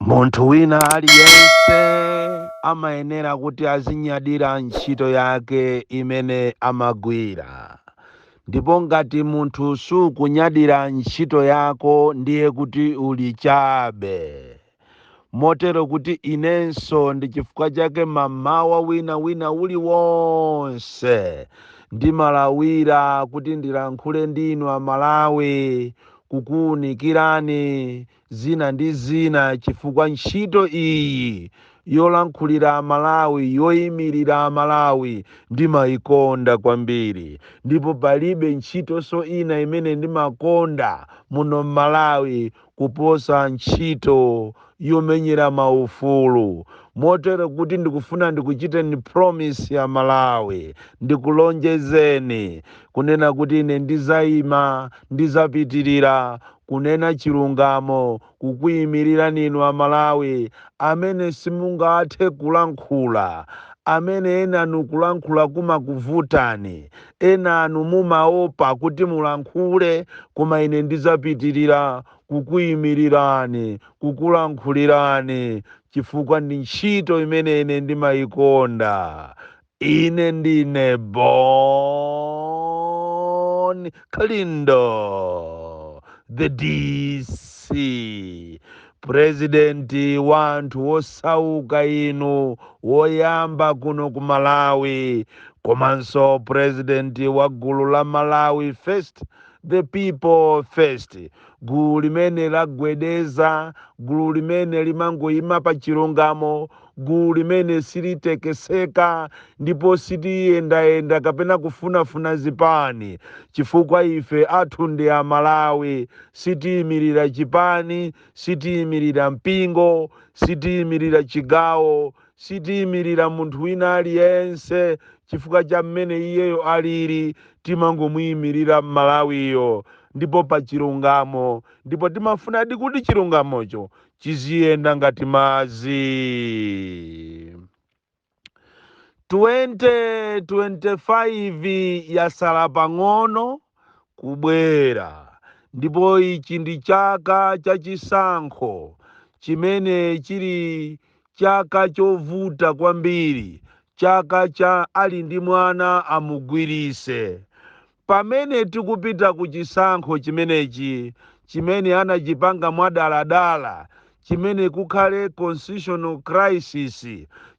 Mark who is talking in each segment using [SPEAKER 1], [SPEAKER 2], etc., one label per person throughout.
[SPEAKER 1] Munthu wina aliyense amayenera kuti azinyadira ntchito yake imene amagwira. Ndipo ngati munthu sukunyadira ntchito yako ndiye kuti uli chabe. Motero kuti inenso ndi chifukwa chake mmawa wina uliwonse ndimalawira kuti ndilankhule ndinu Amalawi, kukuwunikirani zina ndi zina chifukwa ntchito iyi yolankhulira Amalawi, yoyimirira Amalawi ndimayikonda kwambiri. Ndipo palibe ntchitonso ina imene ndimakonda muno m'Malawi kuposa ntchito yomenyera maufulu. Motero kuti ndikufuna ndikuchiteni promise ya Malawi, ndikulonjezeni kunena kuti ine ndizayima, ndizapitirira kunena chilungamo, kukuyimirira ninu Amalawi amene simungathe kulankhula, amene enanu kulankhula kumakuvutani, enanu mumaopa kuti mulankhule, koma ine ndizapitirira kukuyimirirani, kukulankhulirani chifukwa ndi ntchito imene ine ndimayikonda. Ine ndine Born Kalindo, the DC, presidenti wa anthu osauka inu, woyamba kuno ku Malawi, komanso presidenti wa gulu la Malawi First, the people first. Gulu limene lagwedeza, gulu limene limangoyima pa chilungamo, gulu limene silitekeseka ndipo sitiyendayenda kapena kufunafuna zipani, chifukwa ife athu ndi Amalawi. Sitiyimirira chipani, sitiyimirira mpingo, sitiyimirira chigawo, sitiyimirira munthu wina aliyense, chifukwa cha mmene iyeyo alili timangomuyimirira Malawiyo ndipo pa chilungamo. Ndipo timafuna kuti chilungamocho chiziyenda ngati madzi. 2025 yasala pang'ono kubwera, ndipo ichi ndi chaka cha chisankho chimene chili chaka chovuta kwambiri, chaka cha ali ndi mwana amugwirise. Pamene tikupita ku chisankho chimenechi, chimene anachipanga mwadaladala, chimene kukhale constitutional crisis,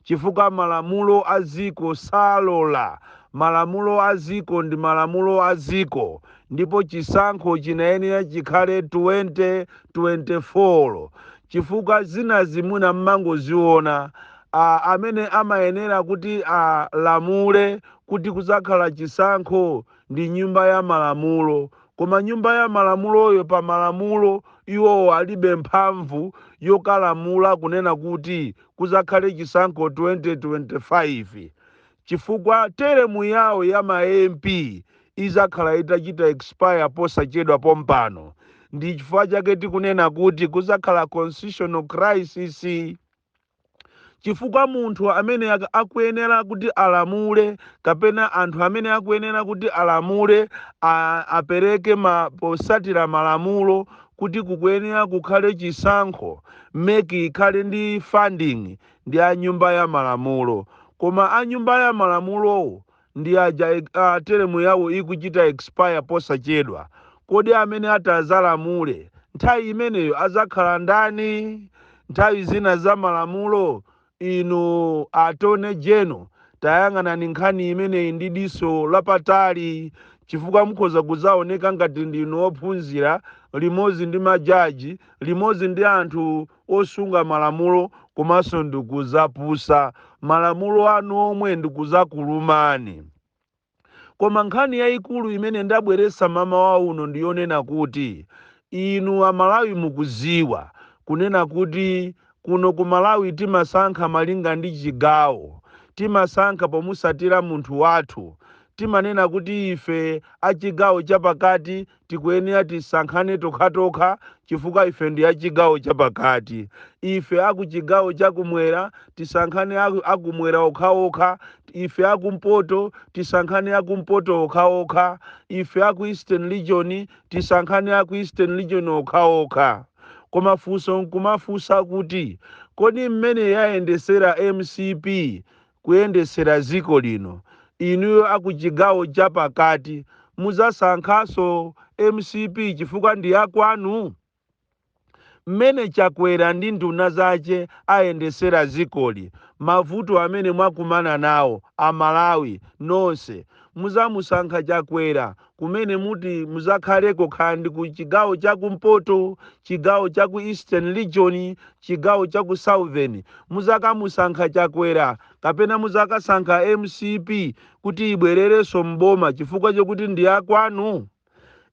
[SPEAKER 1] chifukwa malamulo a dziko salola. Malamulo a dziko ndi malamulo a dziko, ndipo chisankho chinayenera chikhale 2024, chifukwa zina zimuna mmangoziona amene amayenera kuti alamule kuti kuzakhala chisankho ndi nyumba ya malamulo, koma nyumba ya malamuloyo pa malamulo iwo alibe mphamvu yokalamula kunena kuti kuzakhale chisankho 2025, chifukwa teremu yawo ya ma MP izakhala itachita expire posachedwa pompano. Ndi chifukwa chake tikunena kuti kuzakhala constitutional crisis, chifukwa munthu amene akuyenera kuti alamule kapena anthu amene akuyenera kuti alamule apereke posatira malamulo kuti kukuyenera kukhale chisankho, meki ikhale ndi funding ndi a nyumba ya malamulo. Koma a nyumba ya malamulo ndi aja teremu yawo ikuchita expire posachedwa. Kodi amene atazalamule nthawi imeneyo azakhala ndani? Nthawi zina za malamulo inu atone jeno tayang'anani nkhani imeneyi ndi diso lapatali, chifukwa mukhoza kuzaoneka ngati ndinu ophunzira limodzi ndi majaji, limodzi ndi anthu osunga malamulo, komanso ndikuzapusa malamulo anu omwe ndikuzakulumani. Koma nkhani yayikulu imene ndabweresa mama wa uno ndiyonena kuti inu Amalawi mukuziwa kunena kuti kuno ku Malawi timasankha malinga ndi chigawo, timasankha pomusatira munthu wathu. Timanena kuti ife achigawo chapakati tikuyenera tisankhane tokhatokha chifukwa ife ndi achigawo chapakati. Ife akuchigawo chakumwera tisankhane akumwera okhaokha, ife akumpoto tisankhane akumpoto okhaokha, ife aku Eastern Region tisankhane aku Eastern Region okhaokha. koma funso nkumafunsa kuti kodi mmene yayendesera MCP kuyendesera dziko lino, inuyo akuchigawo chapakati muzasankhanso MCP chifukwa ndi yakwanu? Mmene Chakwera ndi nduna zace ayendesera dzikoli, mavuto amene mwakumana nawo amalawi nonse, muzamusankha Chakwera kumene muti muzakhaleko khandi ku chigawo chakumpoto, chigawo chaku Eastern Region, chigawo chaku Southern, muzakamusankha Chakwera kapena muzakasankha MCP kuti ibwererenso mboma chifukwa chokuti ndi yakwanu?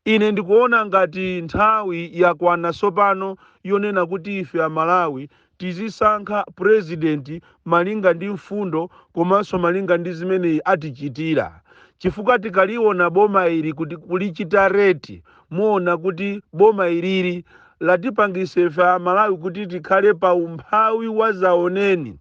[SPEAKER 1] Ine ndikuona ngati nthawi yakwana sopano yonena kuti ife amalawi tizisankha president malinga ndi mfundo komanso malinga ndi zimene atichitira, chifukwa tikaliona boma ili kuti kulichita reti, muona kuti boma ilili latipangisa ife amalawi kuti tikhale pa umphawi wa zaoneni.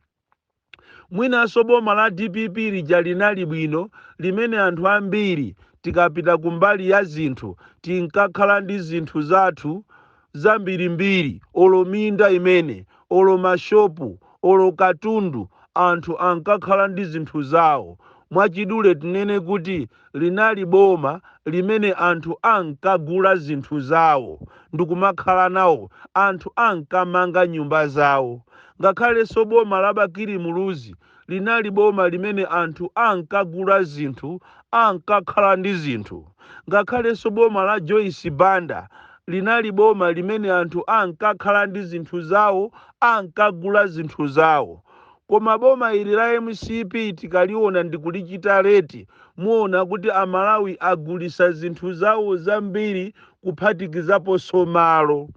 [SPEAKER 1] Mwinanso boma la DPP lija linali bwino, limene anthu ambiri tikapita kumbali ya zinthu tinkakhala ndi zinthu zathu zambirimbiri, olo minda imene, olo mashopu, olo katundu, anthu ankakhala ndi zinthu zawo. Mwachidule tinene kuti linali boma limene anthu ankagula zinthu zawo ndikumakhala nawo, anthu ankamanga nyumba zawo. Ngakhalenso boma la Bakiri Muluzi linali boma limene anthu ankagula zinthu, ankakhala ndi zinthu. Ngakhalenso boma la Joyce Banda linali boma limene anthu ankakhala ndi zinthu zawo, ankagula zinthu zawo. Koma boma ili la MCP tikaliona ndikulichita reti, muona kuti amalawi agulisa zinthu zawo zambiri kuphatikizapo somalo.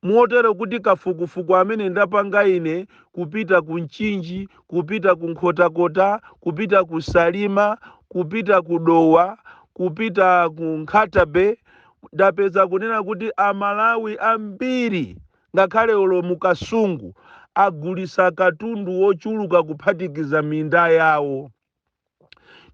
[SPEAKER 1] Motero kuti kafukufuku amene ndapanga ine kupita ku Mchinji, kupita ku Nkhotakota, kupita ku Salima, kupita ku Dowa, kupita ku Nkhatabe, ndapeza kunena kuti amalawi ambiri ngakhale olo mukasungu agulisa katundu wochuluka kuphatikiza minda yawo.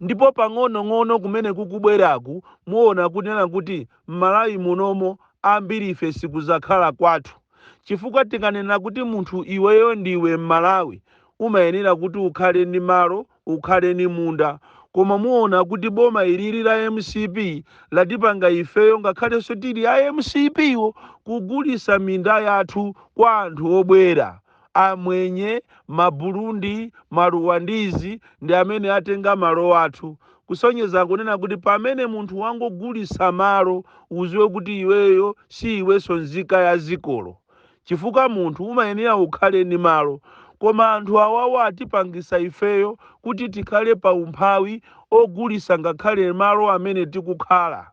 [SPEAKER 1] Ndipo pang'ono kumene kukubweraku muona kunena kuti m'Malawi munomo ambiri ife sikuzakhala kwathu, chifukwa tikanena kuti munthu iweyo ndiwe m'Malawi umayenera kuti ukhale ndi malo, ukhale ndi munda. Koma muona kuti boma ilili la MCP latipanga ifeyo ngakhalenso tili a MCP wo kugulisa minda yathu kwa anthu obwera, amwenye, maburundi, maruwandizi ndi amene atenga malo athu. Kusonyeza kunena kuti pamene munthu wangogulisa malo uziwe kuti iweyo si iwenso nzika ya zikolo, chifukwa munthu umayenera ukhale ndi malo. Koma anthu awawo atipangisa ifeyo kuti tikhale pa umphawi ogulisa ngakhale malo amene tikukhala,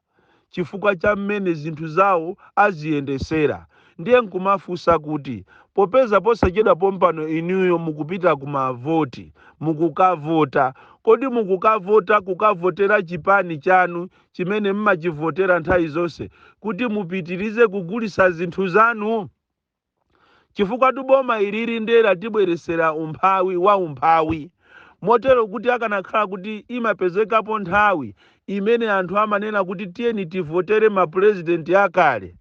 [SPEAKER 1] chifukwa cha mmene zinthu zawo aziyendesera. Ndiye nkumafunsa kuti popeza posachedwa pompano inuyo mukupita kumavoti, mukukavota, kodi mukukavota kukavotera chipani chanu chimene mmachivotera nthawi zonse kuti mupitirize kugulisa zinthu zanu? Chifukwa boma ilili ndiye latibweresera umphawi wa umphawi. Motero kuti akanakhala kuti imapezekapo nthawi imene anthu amanena kuti tiyeni tivotere mapresidenti akale,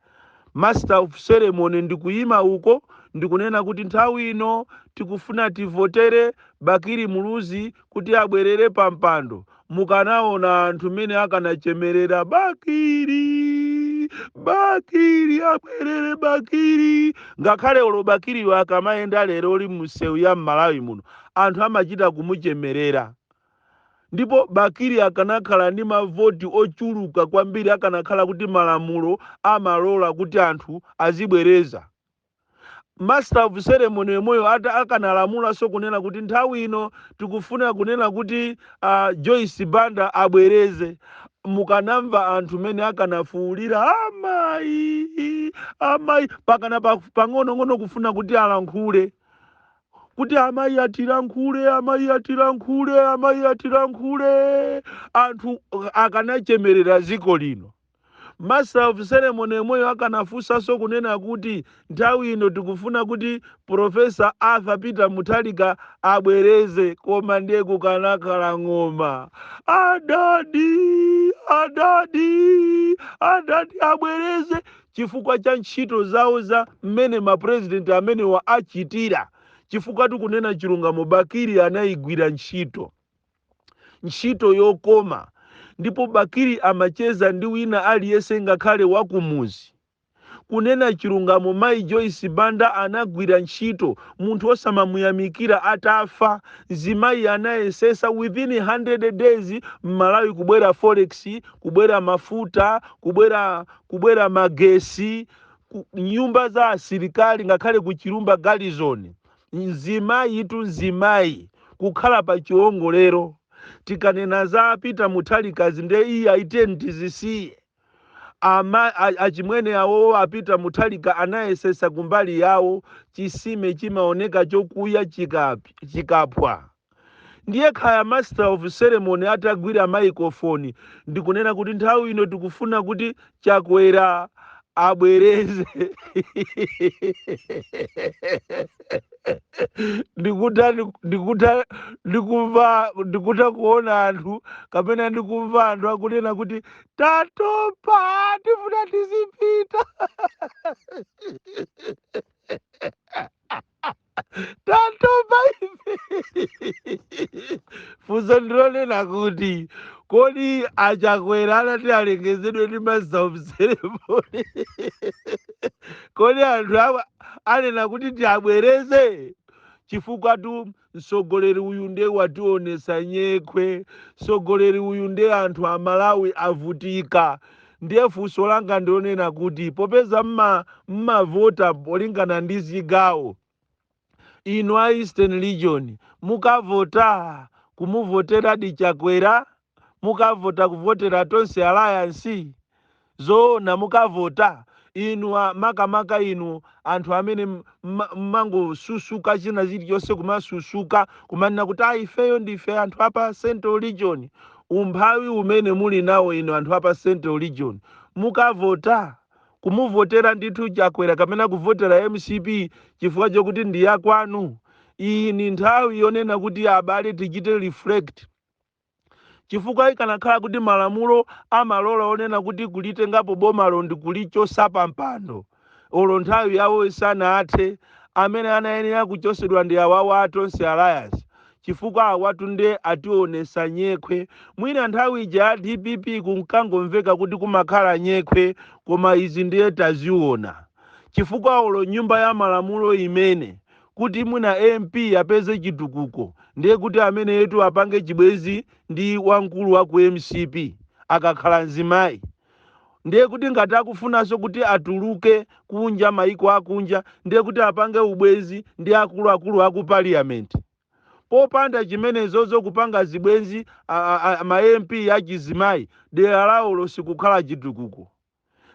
[SPEAKER 1] master of ceremony ndikuyima uko ndikunena kuti nthawi ino tikufuna tivotere Bakiri Muluzi kuti abwerere pa mpando. Mukanaona anthu mene akanachemerera Bakiri, Bakiri abwerere Bakiri. Ngakhale olo Bakiri wakamayenda lero oli msewu ya m'Malawi muno, anthu amachita kumuchemerera. Ndipo Bakiri akanakhala ndi mavoti ochuluka kwambiri, akanakhala kuti malamulo amalola kuti anthu azibwereza. Master of ceremony moyo akanalamula so kunena kuti nthawi ino tikufuna kunena kuti Joyce Banda abwereze. Mukanamva anthu mene akanafuulira amayi, amayi, pakana pang'ono kufuna kuti alankhule, kuti amayi atilankhule, amayi atilankhule, amayi atilankhule. Anthu akanachemerera ziko lino. master of ceremony yemweyo akanafunsanso kunena kuti nthawi ino tikufuna kuti Profesa Arthur Peter Mutharika abwereze, koma ndiye kukanakhala ng'oma. Adadi abwereze chifukwa cha ntchito zawo za mmene mapresident amenewa achitira, chifukwa tikunena chilungamo Bakiri anayigwira ntchito yokoma, ndipo Bakiri amacheza ndi wina aliyense ngakhale wakumuzi. Kunena chilungamo Mai Joyce Banda anagwira ntchito, munthu osamamuyamikira atafa. Zimayi anayesesa within 100 days Malawi kubwera forex, kubwera mafuta, kubwera magesi, nyumba za asilikali ngakhale ku Chilumba Garrison. Nzimayi kukhala pa chiwongolero. Tikanena za Peter Mutharika zinde iyi aiteni tizisiye. Achimwene awo apita Mutharika anayesesa kumbali yawo, chisime chimaoneka chokuya chikapwa. Ndiye khaya master of ceremony atagwira microphone ndikunena kuti nthawi ino tikufuna kuti Chakwera abwereze. ndikuta kuona anthu kapena ndikumva anthu akunena kuti tatopa tifuna tizipita. Tatopa ife. Funso ndilonena kuti kodi Achakwera anati alengezedwe ndi master of ceremony? Kodi anthu anena kuti tiabwereze? Chifukwa tu mtsogoleri uyu ndiye wationesa nyekhwe, mtsogoleri uyu ndiye anthu a Malawi avutika. Ndiye funso langa ndionena kuti popeza mmavota polingana ndi zigawo, inu a Eastern Region mukavota kumuvotera Chakwera, mukavota kuvotera Tonse Alliance, zoona mukavota inu makamaka inu anthu amene mangosusuka china chilichonse kumasusuka kumanena kuti ifeyo ndife anthu apa Central Region. Umphawi umene muli nawo inu anthu apa Central Region mukavota kumuvotera ndithu Chakwera kapena kuvotera MCP chifukwa chokuti ndi yakwanu, iyi ni nthawi yonena kuti abale tichite reflect. Chifukwa ikanakhala kuti malamulo amalola onena kuti kulitengapo bomalo ndi kulichosa mpando, olo nthawi yawo isanathe, amene anayenera kuchosedwa ndi awawo a Tonse Alliance, chifukwa awatu nde ationesa nyekhwe. Mwina nthawi ija ya DPP kunkangomveka kuti kumakhala nyekhwe, koma izi ndiye taziona. Chifukwa olo nyumba ya malamulo imene kuti mwina MP apeze chitukuko, ndiye kuti amene yetu apange chibwezi ndi wamkulu wa ku MCP akakhala nzimayi. Ndiye kuti ngati akufunanso kuti atuluke kunja maiko akunja, ndiye kuti apange ubwezi ndi akuluakulu aku parliament. Popanda chimenezozo kupanga zibwenzi ma MP achizimayi, dera lawo sikukhala chitukuko.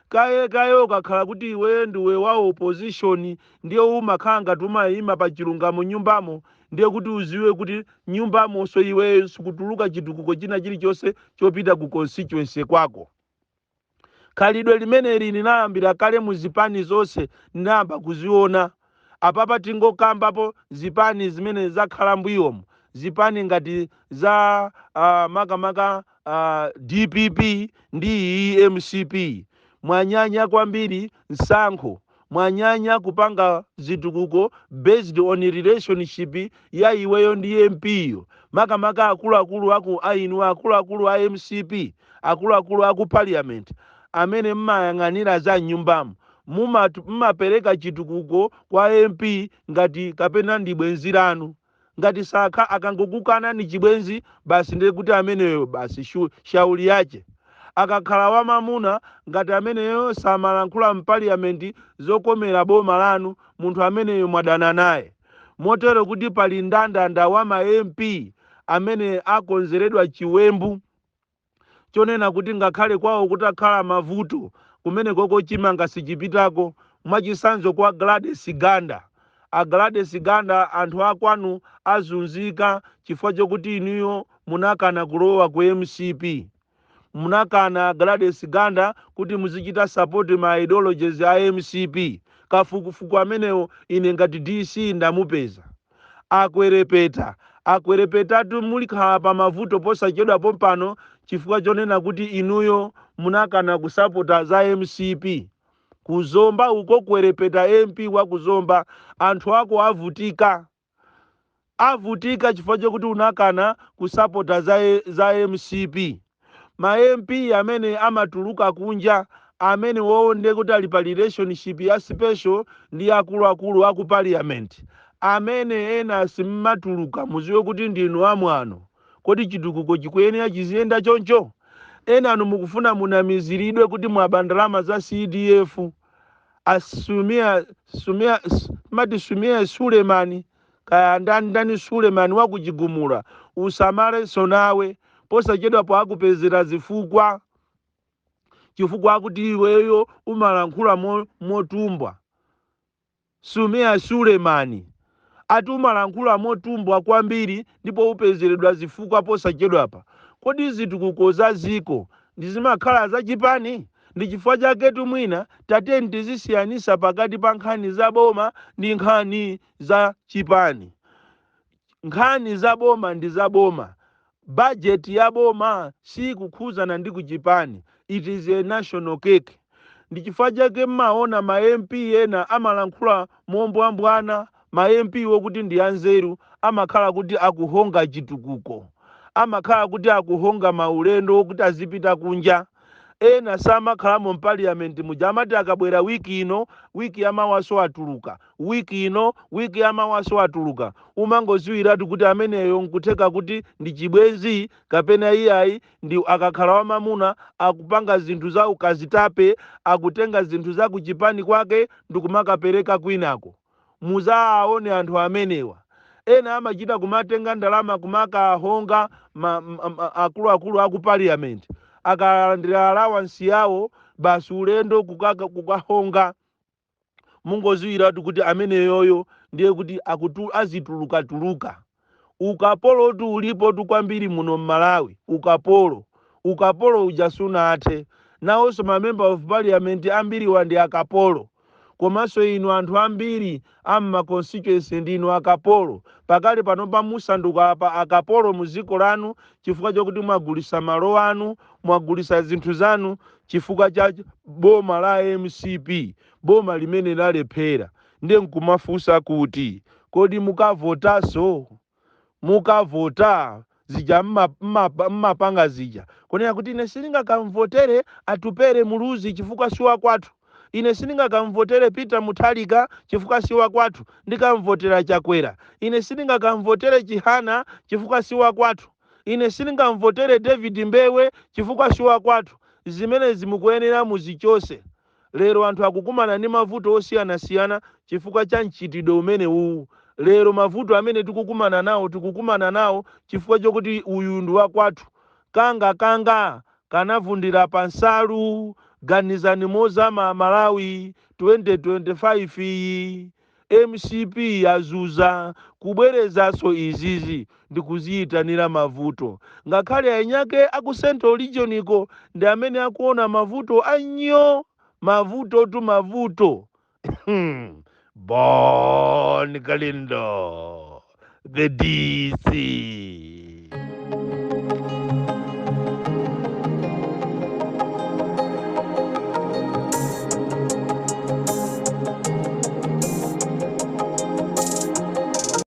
[SPEAKER 1] Kaye ukakhala kuti iwe ndiwe wa opposition ndiye umakhala ngati umayima pa chilungamo nyumbamo, ndiye kuti uziwe kuti nyumbamo so iwe sikutuluka chitukuko china chilichonse chopita ku constituency kwako. Khalidwe limene linayambira kale mu zipani zonse ndinayamba kuziona. Apapa tingokambapo zipani zimene zakhala mbuyomo, zipani ngati za makamaka DPP ndi MCP. Mwanyanya kwambiri nsankho, mwanyanya kupanga zitukuko based on relationship ya iweyo ndi MPyo, makamaka akuluakulu aku ainu, akuluakulu a MCP, akuluakulu aku parliament amene mmayang'anira za nyumbamo. Mumapereka chitukuko kwa MP ngati kapena ndi bwenzi lanu. Ngati sakha akangokukana ni chibwenzi, basi ndiye kuti ameneyo basi shauli yache. Akakhala wamamuna ngati ameneyo samalankhula mpaliamenti zokomera boma lanu, munthu ameneyo mwadana naye. Motero kuti pali ndandanda wa ma MP amene akonzeredwa chiwembu chonena kuti ngakhale kwawo kutakhala mavuto kumene koko chimanga sichipitako. Mwachisanzo kwa Gladys Ganda, a Gladys Ganda anthu akwanu azunzika chifukwa chokuti inuyo munakana kulowa ku MCP. munakana Gladys Ganda kuti muzichita support ma ideologies a MCP. Kafukufuku amenewo ine ngati DC ndamupeza. Akwerepetatu mulikhala pa mavuto posachedwa pompano chifukwa chonena kuti inuyo munakana kusapota za MCP. Kuzomba uko kwerepeta MP wa Kuzomba anthu ako avutika chifukwa chokuti unakana kusapota za MCP. Ma MP amene amatuluka kunja amene woonde kuti ali pa relationship ya special ndi akuluakulu aku parliament amene ena simmatuluka muziwe kuti ndinu amwano. Kodi chitukuko chikuyenera chiziyenda choncho? Ena anu mukufuna munamiziridwe kuti mwabandalama za CDF. Sumia Sulemani kaya ndani Sulemani wakujigumula usamale sonawe posachedwapo akupezera zifukwa chifukwa kuti iweyo umalankhula motumbwa. Sumia Sulemani ati umalankhula motumbwa kwambiri ndipo upezeredwa zifukwa posachedwapa. Kodi zitukuko za ziko ndizimakhala zachipani? Ndi chifukwa chaketu mwina tateni tizisiyanisa pakati pa nkhani za boma ndi nkhani za chipani. Nkhani za boma ndi za boma. Budget ya boma si kukhuzana ndi kuchipani. It is a national cake. Ndi chifukwa chake mmaona ma MP ena amalankhula mombwambwana. Ma MP wokuti ndi anzeru amakhala kuti akuhonga chitukuko. Amakhala kuti akuhonga maulendo wokuti azipita kunja. Ena samakhalamo mpaliamenti muja amati akabwera wiki ino wiki yamawaso atuluka, wiki ino wiki yamawaso atuluka. Umangoziwiratu kuti ameneyo nkutheka kuti ndi chibwenzi kapena iyayi ndi akakhala wamamuna akupanga zinthu za ukazitape, akutenga zinthu za kuchipani kwake ndikumakapereka kwinako. Muzawaone anthu amenewa. Ena amachita kumatenga ndalama kumakahonga akuluakulu aku parliament. Akalandira allowance yawo basi ulendo kukahonga. Mungoziwiratu kuti ameneyoyo ndiye kuti azituluka. Ukapolo tu ulipo tu kwambiri muno Malawi. Ukapolo ujasuna ate. Nawonso ma member of parliament ambiri wandi akapolo. Komanso inu anthu ambiri amma constituency ndinu akapolo. Pakali pano pamusanduka apa akapolo muziko lanu chifukwa chokuti mwagulisa malo anu, mwagulisa zinthu zanu chifukwa cha boma la MCP, boma limene lalephera. Ndiye nkumafunsa kuti kodi mukavotaso? Mukavota zija mmapanga zija konena kuti ine siningakamvotere atupere muluzi chifukwa siwa kwathu. Ine siningakamvotere Peter Muthalika chifukwa siwa kwathu, ndikamvotera Chakwela. Ine siningakamvotere Chihana chifukwa siwa kwathu. Ine siningamvotere David Mbewe chifukwa siwa kwathu. Zimene zimukuyenera muzichose. Lero anthu akukumana ndi mavuto osiyanasiyana chifukwa cha mchitidwe umene uwu. Lero mavuto amene tikukumana nawo chifukwa chokuti uyu ndi wakwathu. Kanga kanavundira pansalu. Ganizani mozama Malawi 2025 iyi MCP yazuza kubwerezaso izizi ndikuziyitanira mavuto. Ngakhale anyake aku Central Region iko ndi amene akuona mavuto anyo. Mavuto. Born Kalindo, the DC.